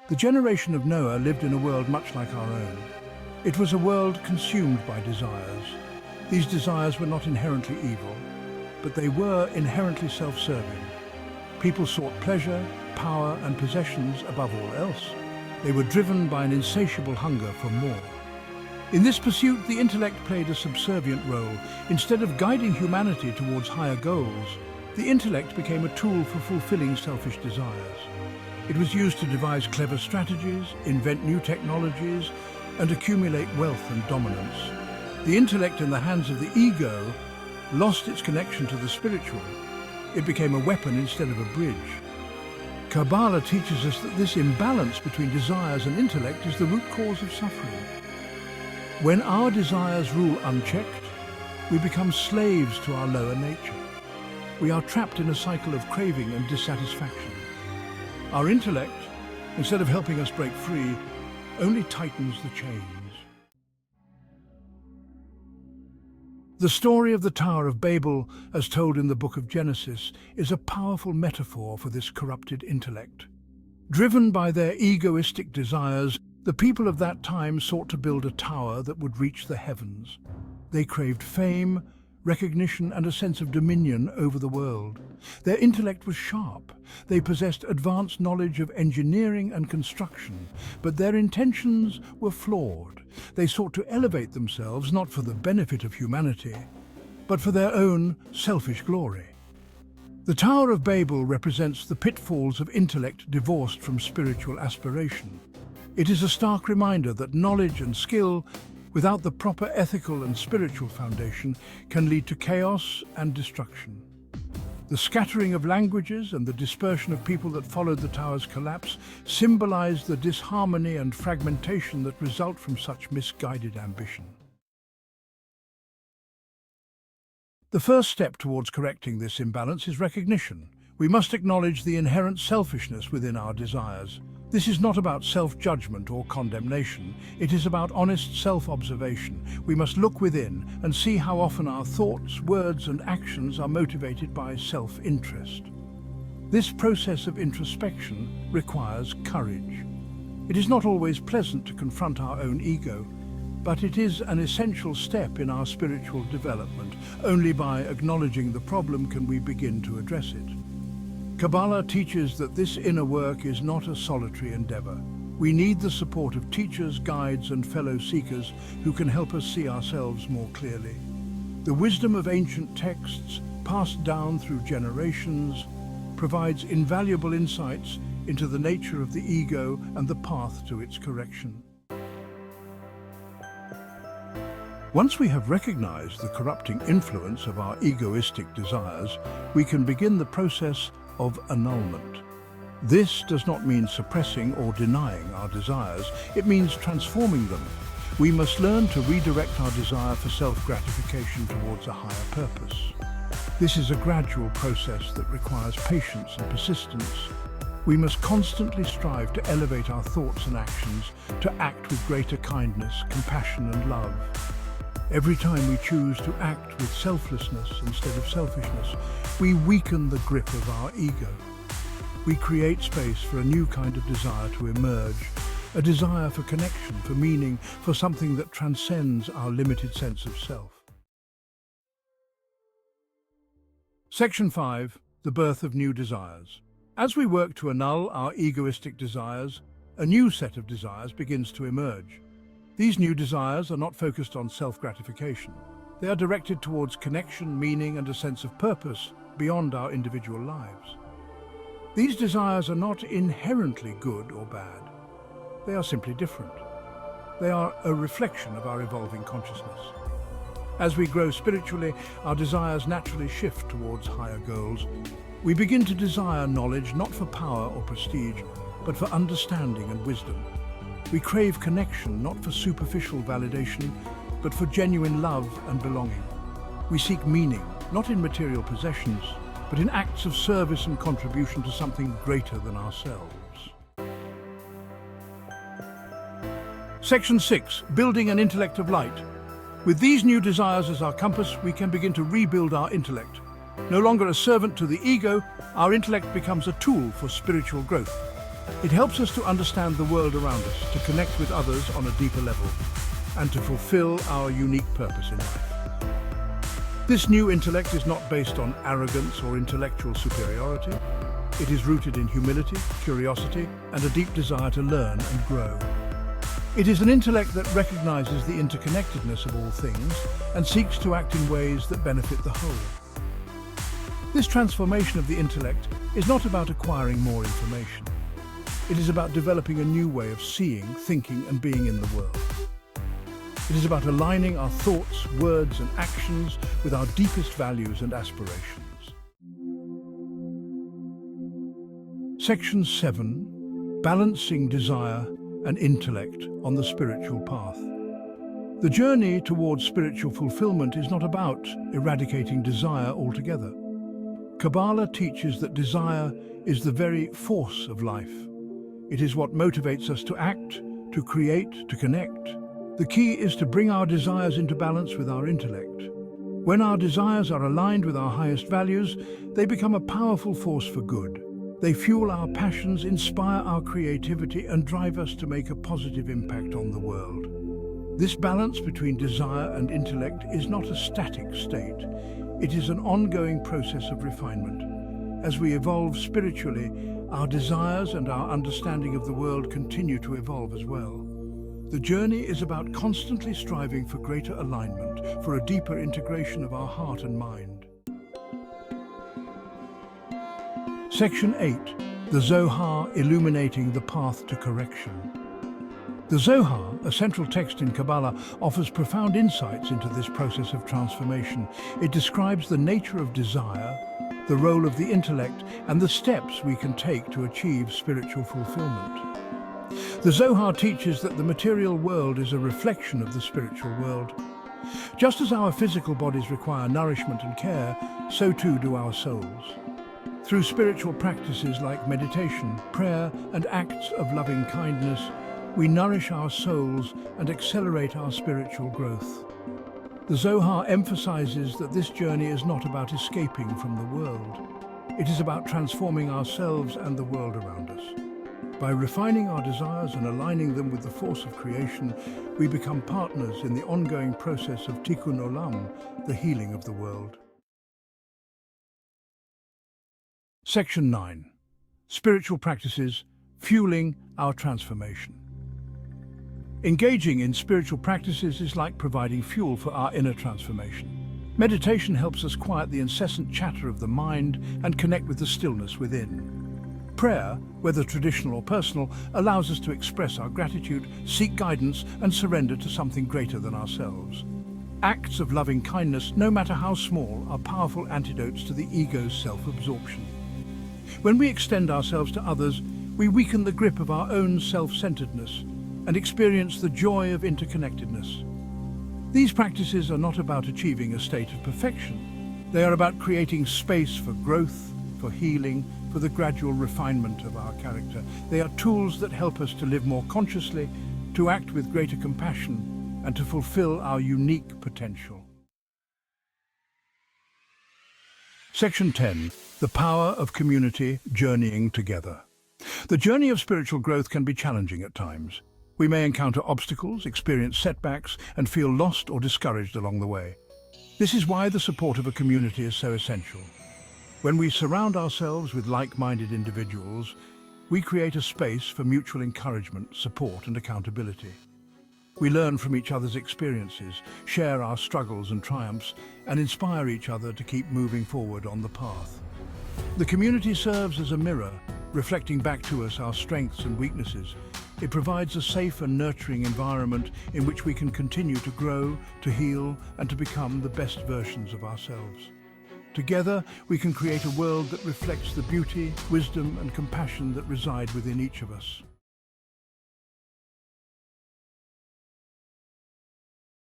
The generation of Noah lived in a world much like our own. It was a world consumed by desires. These desires were not inherently evil, but they were inherently self-serving. People sought pleasure, power, and possessions above all else. They were driven by an insatiable hunger for more. In this pursuit, the intellect played a subservient role. Instead of guiding humanity towards higher goals, the intellect became a tool for fulfilling selfish desires. It was used to devise clever strategies, invent new technologies, and accumulate wealth and dominance. The intellect in the hands of the ego lost its connection to the spiritual. It became a weapon instead of a bridge. Kabbalah teaches us that this imbalance between desires and intellect is the root cause of suffering. When our desires rule unchecked, we become slaves to our lower nature. We are trapped in a cycle of craving and dissatisfaction. Our intellect, instead of helping us break free, only tightens the chains. The story of the Tower of Babel, as told in the book of Genesis, is a powerful metaphor for this corrupted intellect. Driven by their egoistic desires, the people of that time sought to build a tower that would reach the heavens. They craved fame, recognition, and a sense of dominion over the world. Their intellect was sharp. They possessed advanced knowledge of engineering and construction, but their intentions were flawed. They sought to elevate themselves not for the benefit of humanity, but for their own selfish glory. The Tower of Babel represents the pitfalls of intellect divorced from spiritual aspiration. It is a stark reminder that knowledge and skill, without the proper ethical and spiritual foundation, can lead to chaos and destruction. The scattering of languages and the dispersion of people that followed the tower's collapse symbolized the disharmony and fragmentation that result from such misguided ambition. The first step towards correcting this imbalance is recognition. We must acknowledge the inherent selfishness within our desires. This is not about self-judgment or condemnation. It is about honest self-observation. We must look within and see how often our thoughts, words, and actions are motivated by self-interest. This process of introspection requires courage. It is not always pleasant to confront our own ego, but it is an essential step in our spiritual development. Only by acknowledging the problem can we begin to address it. Kabbalah teaches that this inner work is not a solitary endeavor. We need the support of teachers, guides, and fellow seekers who can help us see ourselves more clearly. The wisdom of ancient texts, passed down through generations, provides invaluable insights into the nature of the ego and the path to its correction. Once we have recognized the corrupting influence of our egoistic desires, we can begin the process of annulment. This does not mean suppressing or denying our desires. It means transforming them. We must learn to redirect our desire for self-gratification towards a higher purpose. This is a gradual process that requires patience and persistence. We must constantly strive to elevate our thoughts and actions, to act with greater kindness, compassion, and love. Every time we choose to act with selflessness instead of selfishness, we weaken the grip of our ego. We create space for a new kind of desire to emerge, a desire for connection, for meaning, for something that transcends our limited sense of self. Section 5. The birth of new desires. As we work to annul our egoistic desires, a new set of desires begins to emerge. These new desires are not focused on self-gratification. They are directed towards connection, meaning, and a sense of purpose beyond our individual lives. These desires are not inherently good or bad. They are simply different. They are a reflection of our evolving consciousness. As we grow spiritually, our desires naturally shift towards higher goals. We begin to desire knowledge not for power or prestige, but for understanding and wisdom. We crave connection not for superficial validation, but for genuine love and belonging. We seek meaning, not in material possessions, but in acts of service and contribution to something greater than ourselves. Section 6. Building an intellect of light. With these new desires as our compass, we can begin to rebuild our intellect. No longer a servant to the ego, our intellect becomes a tool for spiritual growth. It helps us to understand the world around us, to connect with others on a deeper level, and to fulfill our unique purpose in life. This new intellect is not based on arrogance or intellectual superiority. It is rooted in humility, curiosity, and a deep desire to learn and grow. It is an intellect that recognizes the interconnectedness of all things and seeks to act in ways that benefit the whole. This transformation of the intellect is not about acquiring more information. It is about developing a new way of seeing, thinking, and being in the world. It is about aligning our thoughts, words, and actions with our deepest values and aspirations. Section 7. Balancing Desire and Intellect on the Spiritual Path. The journey towards spiritual fulfillment is not about eradicating desire altogether. Kabbalah teaches that desire is the very force of life. It is what motivates us to act, to create, to connect. The key is to bring our desires into balance with our intellect. When our desires are aligned with our highest values, they become a powerful force for good. They fuel our passions, inspire our creativity, and drive us to make a positive impact on the world. This balance between desire and intellect is not a static state. It is an ongoing process of refinement. As we evolve spiritually, our desires and our understanding of the world continue to evolve as well. The journey is about constantly striving for greater alignment, for a deeper integration of our heart and mind. Section 8. The Zohar illuminating the path to correction. The Zohar, a central text in Kabbalah, offers profound insights into this process of transformation. It describes the nature of desire, the role of the intellect, and the steps we can take to achieve spiritual fulfillment. The Zohar teaches that the material world is a reflection of the spiritual world. Just as our physical bodies require nourishment and care, so too do our souls. Through spiritual practices like meditation, prayer, and acts of loving kindness, we nourish our souls and accelerate our spiritual growth. The Zohar emphasizes that this journey is not about escaping from the world. It is about transforming ourselves and the world around us. By refining our desires and aligning them with the force of creation, we become partners in the ongoing process of Tikkun Olam, the healing of the world. Section 9. Spiritual practices fueling our transformation. Engaging in spiritual practices is like providing fuel for our inner transformation. Meditation helps us quiet the incessant chatter of the mind and connect with the stillness within. Prayer, whether traditional or personal, allows us to express our gratitude, seek guidance, and surrender to something greater than ourselves. Acts of loving kindness, no matter how small, are powerful antidotes to the ego's self-absorption. When we extend ourselves to others, we weaken the grip of our own self-centeredness and experience the joy of interconnectedness. These practices are not about achieving a state of perfection. They are about creating space for growth, for healing, for the gradual refinement of our character. They are tools that help us to live more consciously, to act with greater compassion, and to fulfill our unique potential. Section 10. The power of community journeying together. The journey of spiritual growth can be challenging at times. We may encounter obstacles, experience setbacks, and feel lost or discouraged along the way. This is why the support of a community is so essential. When we surround ourselves with like-minded individuals, we create a space for mutual encouragement, support, and accountability. We learn from each other's experiences, share our struggles and triumphs, and inspire each other to keep moving forward on the path. The community serves as a mirror, reflecting back to us our strengths and weaknesses. It provides a safe and nurturing environment in which we can continue to grow, to heal, and to become the best versions of ourselves. Together, we can create a world that reflects the beauty, wisdom, and compassion that reside within each of us.